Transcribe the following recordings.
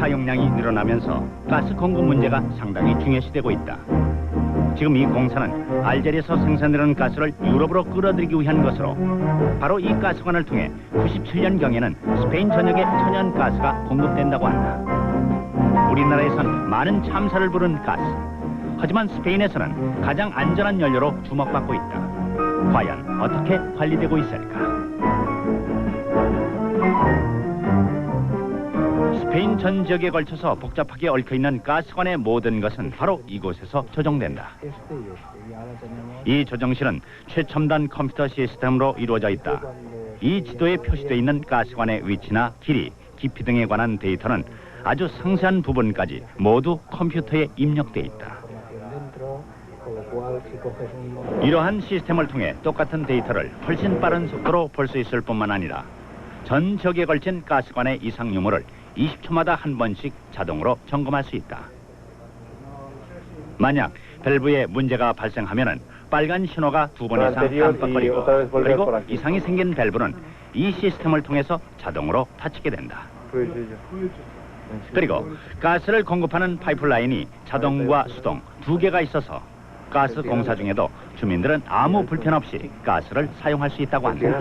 사용량이 늘어나면서 가스 공급 문제가 상당히 중요시되고 있다. 지금 이 공사는 알제리에서 생산되는 가스를 유럽으로 끌어들이기 위한 것으로 바로 이 가스관을 통해 97년경에는 스페인 전역에 천연 가스가 공급된다고 한다. 우리나라에선 많은 참사를 부른 가스. 하지만 스페인에서는 가장 안전한 연료로 주목받고 있다. 과연 어떻게 관리되고 있을까? 스페인 전 지역에 걸쳐서 복잡하게 얽혀있는 가스관의 모든 것은 바로 이곳에서 조정된다. 이 조정실은 최첨단 컴퓨터 시스템으로 이루어져 있다. 이 지도에 표시되어 있는 가스관의 위치나 길이, 깊이 등에 관한 데이터는 아주 상세한 부분까지 모두 컴퓨터에 입력돼 있다. 이러한 시스템을 통해 똑같은 데이터를 훨씬 빠른 속도로 볼 수 있을 뿐만 아니라 전 지역에 걸친 가스관의 이상 유무를 20초마다 한 번씩 자동으로 점검할 수 있다. 만약 밸브에 문제가 발생하면은 빨간 신호가 2번 이상 깜빡거리고 그리고 이상이 생긴 밸브는 이 시스템을 통해서 자동으로 닫히게 된다. 그리고 가스를 공급하는 파이프라인이 자동과 수동 두 개가 있어서 가스 공사 중에도 주민들은 아무 불편 없이 가스를 사용할 수 있다고 한다.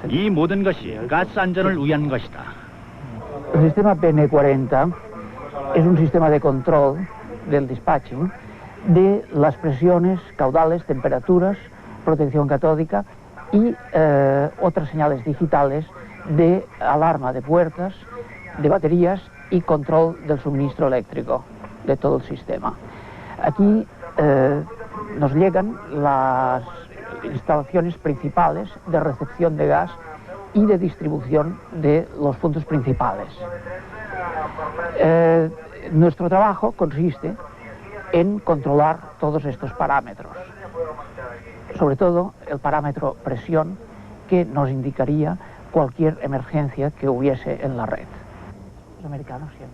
이 모든 것이 가스 안전을 위한 것이다. El sistema PN40 es un sistema de control del dispatching de las presiones, caudales, temperaturas, protección catódica y otras señales digitales de alarma de puertas, de baterías y control del suministro eléctrico de todo el sistema. Aquí nos llegan las instalaciones principales de recepción de gas y de distribución de los puntos principales. Nuestro trabajo consiste en controlar todos estos parámetros, sobre todo el parámetro presión que nos indicaría cualquier emergencia que hubiese en la red.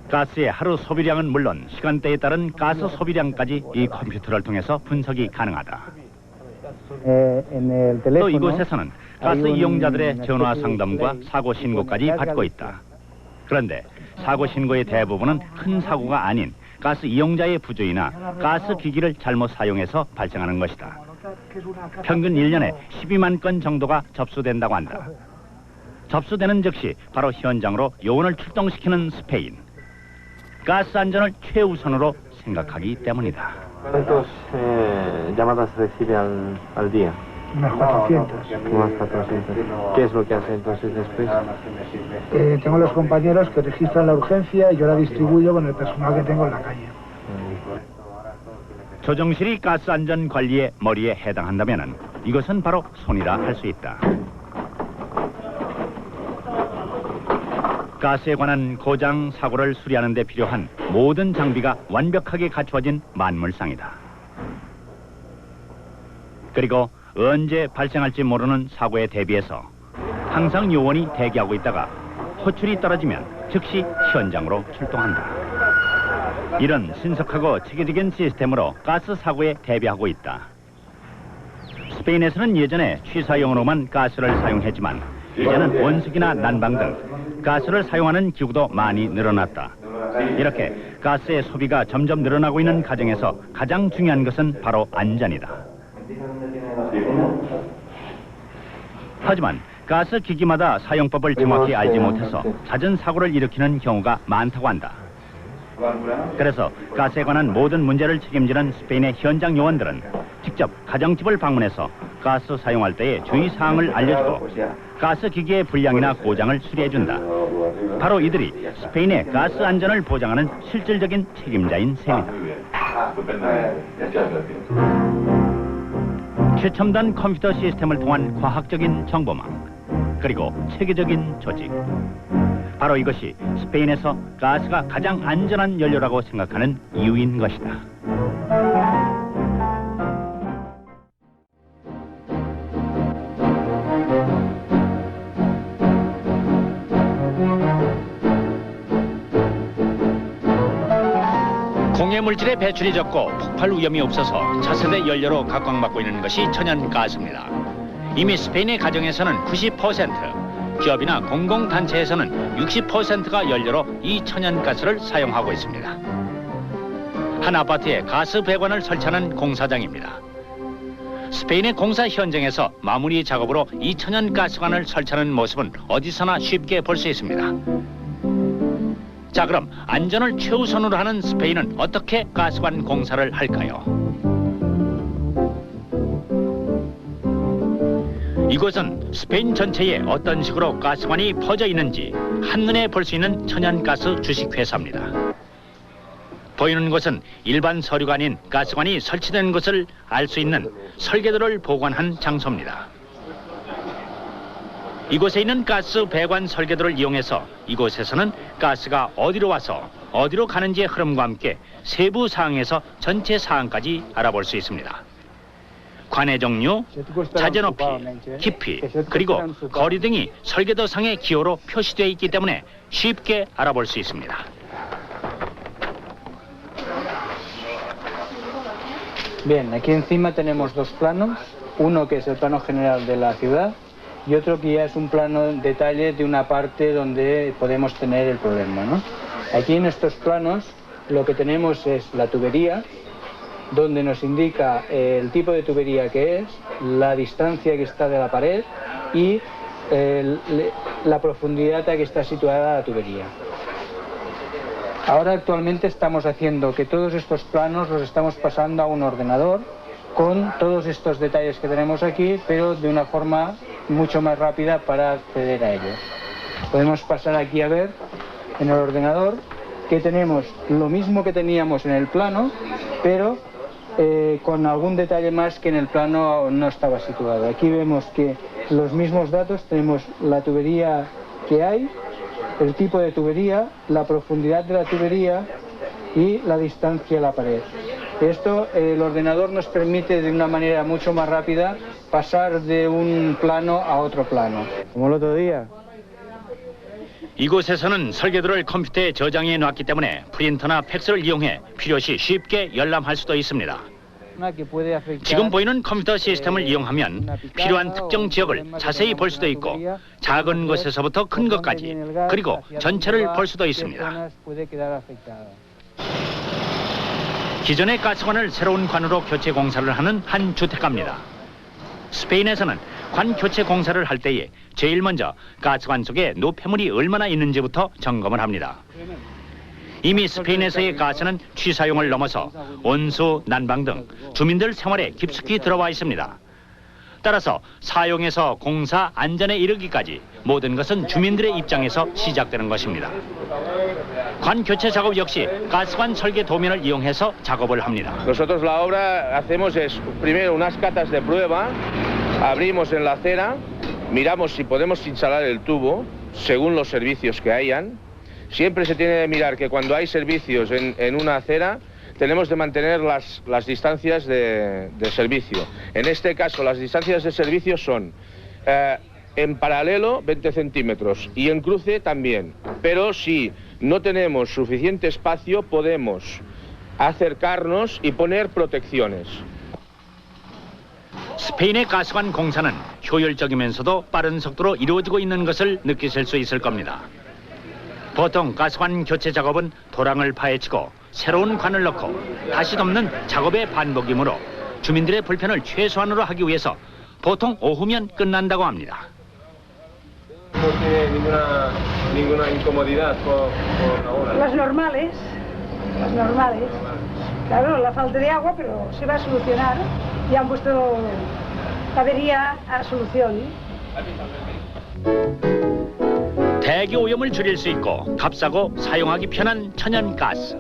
가스의 하루 소비량은 물론 시간대에 따른 가스 소비량까지 이 컴퓨터를 통해서 분석이 가능하다. 또 이곳에서는 가스 이용자들의 전화 상담과 사고 신고까지 받고 있다. 그런데 사고 신고의 대부분은 큰 사고가 아닌 가스 이용자의 부주의나 가스 기기를 잘못 사용해서 발생하는 것이다. 평균 1년에 12만 건 정도가 접수된다고 한다. 접수되는 즉시 바로 현장으로 요원을 출동시키는 스페인. 가스 안전을 최우선으로 생각하기 때문이다. ¿Cuántas llamadas recibe al día? Unas 400. Unas 400. ¿Qué es lo que hace entonces después? Tengo los compañeros que registran la urgencia y yo la distribuyo con el personal que tengo en la calle. 조정실이 가스 안전 관리의 머리에 해당한다면 이것은 바로 손이라 할 수 있다. 가스에 관한 고장 사고를 수리하는 데 필요한 모든 장비가 완벽하게 갖추어진 만물상이다. 그리고 언제 발생할지 모르는 사고에 대비해서 항상 요원이 대기하고 있다가 호출이 떨어지면 즉시 현장으로 출동한다. 이런 신속하고 체계적인 시스템으로 가스 사고에 대비하고 있다. 스페인에서는 예전에 취사용으로만 가스를 사용했지만 이제는 온수기나 난방 등 가스를 사용하는 기구도 많이 늘어났다. 이렇게 가스의 소비가 점점 늘어나고 있는 과정에서 가장 중요한 것은 바로 안전이다. 하지만 가스 기기마다 사용법을 정확히 알지 못해서 잦은 사고를 일으키는 경우가 많다고 한다. 그래서 가스에 관한 모든 문제를 책임지는 스페인의 현장 요원들은 직접 가정집을 방문해서 가스 사용할 때의 주의사항을 알려주고 가스 기기의 불량이나 고장을 수리해준다. 바로 이들이 스페인의 가스 안전을 보장하는 실질적인 책임자인 셈이다. 최첨단 컴퓨터 시스템을 통한 과학적인 정보망, 그리고 체계적인 조직. 바로 이것이 스페인에서 가스가 가장 안전한 연료라고 생각하는 이유인 것이다. 공해물질의 배출이 적고 폭발 위험이 없어서 차세대 연료로 각광받고 있는 것이 천연가스입니다. 이미 스페인의 가정에서는 90%, 기업이나 공공단체에서는 60%가 연료로 이 천연가스를 사용하고 있습니다. 한 아파트에 가스 배관을 설치하는 공사장입니다. 스페인의 공사 현장에서 마무리 작업으로 이 천연가스관을 설치하는 모습은 어디서나 쉽게 볼 수 있습니다. 자, 그럼 안전을 최우선으로 하는 스페인은 어떻게 가스관 공사를 할까요? 이곳은 스페인 전체에 어떤 식으로 가스관이 퍼져 있는지 한눈에 볼 수 있는 천연가스 주식회사입니다. 보이는 곳은 일반 서류가 아닌 가스관이 설치된 것을 알 수 있는 설계도를 보관한 장소입니다. 이곳에 있는 가스 배관 설계도를 이용해서 이곳에서는 가스가 어디로 와서 어디로 가는지의 흐름과 함께 세부 사항에서 전체 사항까지 알아볼 수 있습니다. 관의 종류, 자재 높이, 깊이, 그리고 거리 등이 설계도상의 기호로 표시되어 있기 때문에 쉽게 알아볼 수 있습니다. Bien, aquí encima tenemos dos planos, uno que es el plano general de la ciudad y otro que ya es un plano en detalle de una parte donde podemos tener el problema, ¿no? Aquí en estos planos lo que tenemos es la tubería, donde nos indica el tipo de tubería que es, la distancia que está de la pared y la profundidad a que está situada la tubería. Ahora actualmente estamos haciendo que todos estos planos los estamos pasando a un ordenador con todos estos detalles que tenemos aquí, pero de una forma mucho más rápida para acceder a ellos. Podemos pasar aquí a ver en el ordenador que tenemos lo mismo que teníamos en el plano, pero con algún detalle más que en el plano no estaba situado. Aquí vemos que los mismos datos, tenemos la tubería que hay, el tipo de tubería, la profundidad de la tubería y la distancia a la pared. Esto el ordenador nos permite de una manera mucho más rápida pasar de un plano a otro plano. Como el otro día. 이곳에서는 설계도를 컴퓨터에 저장해 놨기 때문에 프린터나 팩스를 이용해 필요시 쉽게 열람할 수도 있습니다. 지금 보이는 컴퓨터 시스템을 이용하면 필요한 특정 지역을 자세히 볼 수도 있고 작은 곳에서부터 큰 것까지 그리고 전체를 볼 수도 있습니다. 기존의 가스관을 새로운 관으로 교체 공사를 하는 한 주택가입니다. 스페인에서는 관 교체 공사를 할 때에 제일 먼저 가스관 속에 노폐물이 얼마나 있는지부터 점검을 합니다. 이미 스페인에서의 가스는 취사용을 넘어서 온수, 난방 등 주민들 생활에 깊숙이 들어와 있습니다. 따라서 사용에서 공사, 안전에 이르기까지 모든 것은 주민들의 입장에서 시작되는 것입니다. 관 교체 작업 역시 가스관 설계 도면을 이용해서 작업을 합니다. Nosotros la obra hacemos es primero unas catas de prueba, abrimos en la acera, miramos si podemos instalar el tubo según los servicios que hayan. Siempre se tiene que mirar que cuando hay servicios en una acera tenemos de mantener las distancias de servicio. En este caso las distancias de servicio son en paralelo 20 centímetros y en cruce también. Pero si no tenemos suficiente espacio podemos acercarnos y poner protecciones. 스페인의 가스관 공사는 효율적이면서도 빠른 속도로 이루어지고 있는 것을 느끼실 수 있을 겁니다. 보통 가스관 교체 작업은 도랑을 파헤치고 새로운 관을 넣고 다시 덮는 작업의 반복이므로 주민들의 불편을 최소한으로 하기 위해서 보통 오후면 끝난다고 합니다. No tiene ninguna incomodidad por ahora. Las normales. Claro, la falta de agua, pero se va a solucionar. Ya han puesto avería a solución. 대기 오염을 줄일 수 있고 값싸고 사용하기 편한 천연가스.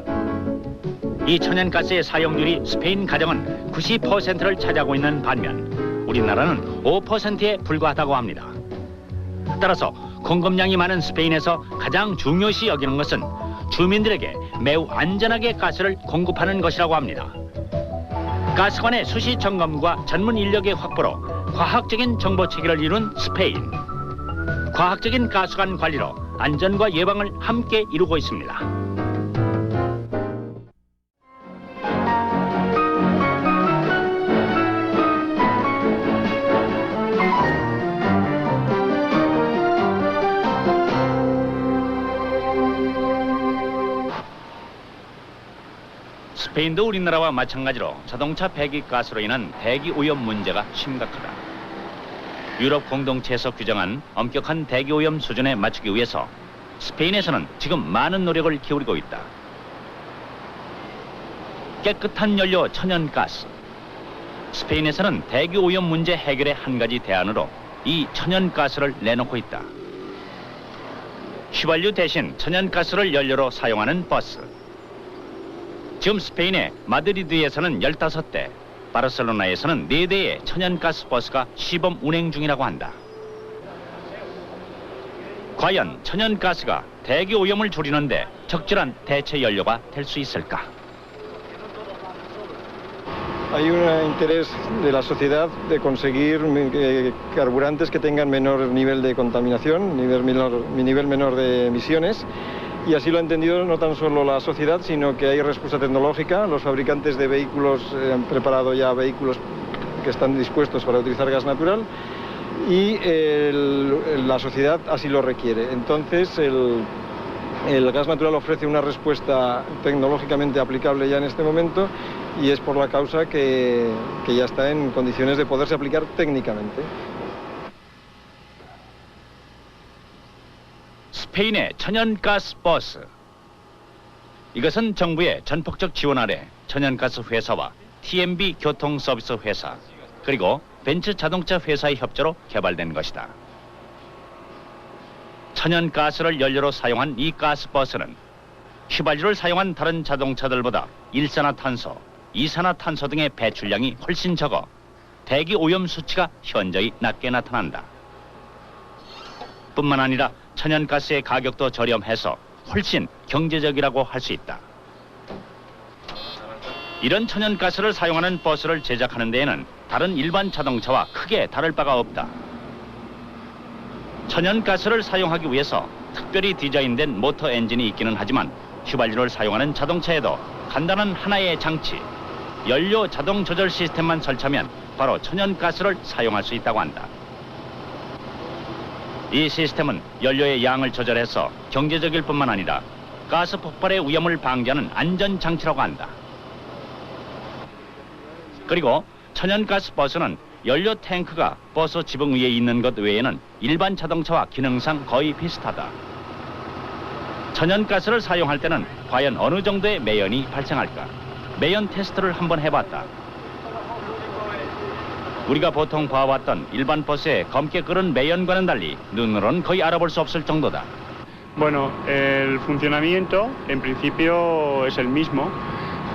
이 천연가스의 사용률이 스페인 가정은 90%를 차지하고 있는 반면 우리나라는 5%에 불과하다고 합니다. 따라서 공급량이 많은 스페인에서 가장 중요시 여기는 것은 주민들에게 매우 안전하게 가스를 공급하는 것이라고 합니다. 가스관의 수시 점검과 전문 인력의 확보로 과학적인 정보 체계를 이룬 스페인. 과학적인 가스관 관리로 안전과 예방을 함께 이루고 있습니다. 스페인도 우리나라와 마찬가지로 자동차 배기가스로 인한 대기 오염 문제가 심각하다. 유럽 공동체에서 규정한 엄격한 대기 오염 수준에 맞추기 위해서 스페인에서는 지금 많은 노력을 기울이고 있다. 깨끗한 연료 천연가스. 스페인에서는 대기 오염 문제 해결의 한 가지 대안으로 이 천연가스를 내놓고 있다. 휘발유 대신 천연가스를 연료로 사용하는 버스. 지금 스페인의 마드리드에서는 15대, 바르셀로나에서는 4대의 천연가스 버스가 시범 운행 중이라고 한다. 과연 천연가스가 대기 오염을 줄이는데 적절한 대체 연료가 될 수 있을까? Hay un interés de la sociedad de conseguir carburantes que tengan menor nivel de contaminación, nivel menor de emisiones, y así lo ha entendido no tan solo la sociedad, sino que hay respuesta tecnológica. Los fabricantes de vehículos han preparado ya vehículos que están dispuestos para utilizar gas natural y la sociedad así lo requiere. Entonces el gas natural ofrece una respuesta tecnológicamente aplicable ya en este momento y es por la causa que ya está en condiciones de poderse aplicar técnicamente. 스페인의 천연가스 버스. 이것은 정부의 전폭적 지원 아래 천연가스 회사와 TMB 교통서비스 회사 그리고 벤츠 자동차 회사의 협조로 개발된 것이다. 천연가스를 연료로 사용한 이 가스버스는 휘발유를 사용한 다른 자동차들보다 일산화탄소, 이산화탄소 등의 배출량이 훨씬 적어 대기 오염 수치가 현저히 낮게 나타난다. 뿐만 아니라 천연가스의 가격도 저렴해서 훨씬 경제적이라고 할 수 있다. 이런 천연가스를 사용하는 버스를 제작하는 데에는 다른 일반 자동차와 크게 다를 바가 없다. 천연가스를 사용하기 위해서 특별히 디자인된 모터 엔진이 있기는 하지만 휘발유를 사용하는 자동차에도 간단한 하나의 장치, 연료 자동 조절 시스템만 설치하면 바로 천연가스를 사용할 수 있다고 한다. 이 시스템은 연료의 양을 조절해서 경제적일 뿐만 아니라 가스 폭발의 위험을 방지하는 안전장치라고 한다. 그리고 천연가스 버스는 연료 탱크가 버스 지붕 위에 있는 것 외에는 일반 자동차와 기능상 거의 비슷하다. 천연가스를 사용할 때는 과연 어느 정도의 매연이 발생할까? 매연 테스트를 한번 해봤다. 우리가 보통 봐왔던 일반 버스의 검게 끓은 매연과는 달리 눈으로는 거의 알아볼 수 없을 정도다. Bueno, el funcionamiento en principio es el mismo.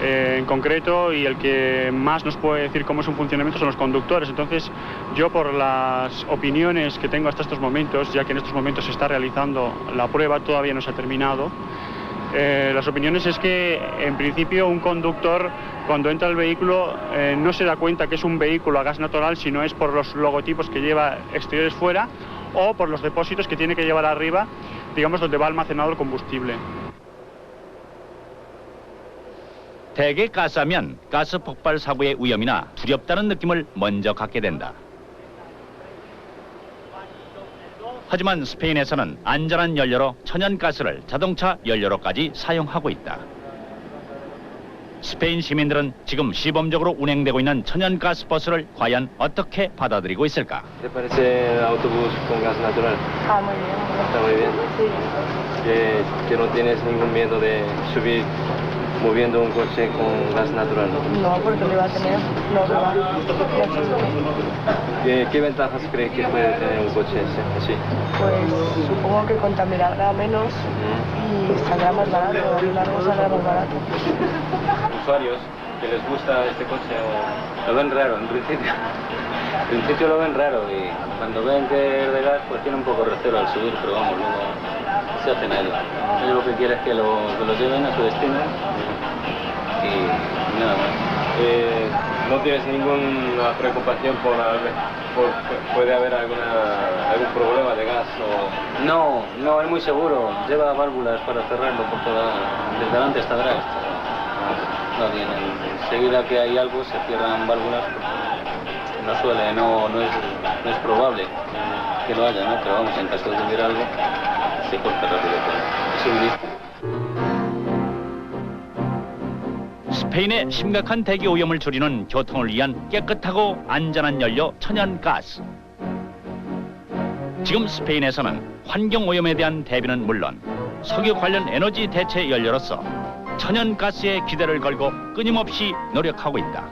En concreto, y el que más nos puede decir cómo es un funcionamiento son los conductores. Entonces, yo por las opiniones que tengo hasta estos momentos, ya que en estos momentos se está realizando la prueba, todavía no se ha terminado, las opiniones es que en principio un conductor cuando entra al vehículo no se da cuenta que es un vehículo a gas natural, sino es por los logotipos que lleva exteriores fuera o por los depósitos que tiene que llevar arriba, digamos, donde va almacenado el combustible. 대개 가스하면 가스 폭발 사고의 위험이나 두렵다는 느낌을 먼저 갖게 된다. 하지만 스페인에서는 안전한 연료로 천연가스를 자동차 연료로까지 사용하고 있다. 스페인 시민들은 지금 시범적으로 운행되고 있는 천연가스 버스를 과연 어떻게 받아들이고 있을까? ¿Te parece el autobús con gas natural? Ah, muy bien. Está muy bien. Sí. Que no tienes ningún miedo de subir moviendo un coche con gas natural, ¿no? No, porque lo iba a tener. No, no va. ¿Qué ventajas crees que puede tener un coche así? Pues supongo que contaminará menos y saldrá más barato. A lo largo saldrá más barato. Usuarios que les gusta este coche lo ven raro en principio. En principio lo ven raro y cuando ven que es de gas pues tienen un poco recelo al subir, pero vamos, luego se hacen a ellos. Ellos lo que quieren es que lo lleven a su destino y nada más. ¿No tienes ninguna preocupación por puede haber algún problema de gas o...? No, no, es muy seguro. Lleva válvulas para cerrarlo por desde delante hasta atrás. No tienen. Enseguida que hay algo se cierran válvulas. No suele, no es probable que lo haya, ¿no? Pero vamos, en caso de que hubiera algo, se corta rápido. 스페인의 심각한 대기 오염을 줄이는 교통을 위한 깨끗하고 안전한 연료 천연가스. 지금 스페인에서는 환경 오염에 대한 대비는 물론 석유 관련 에너지 대체 연료로서 천연가스에 기대를 걸고 끊임없이 노력하고 있다.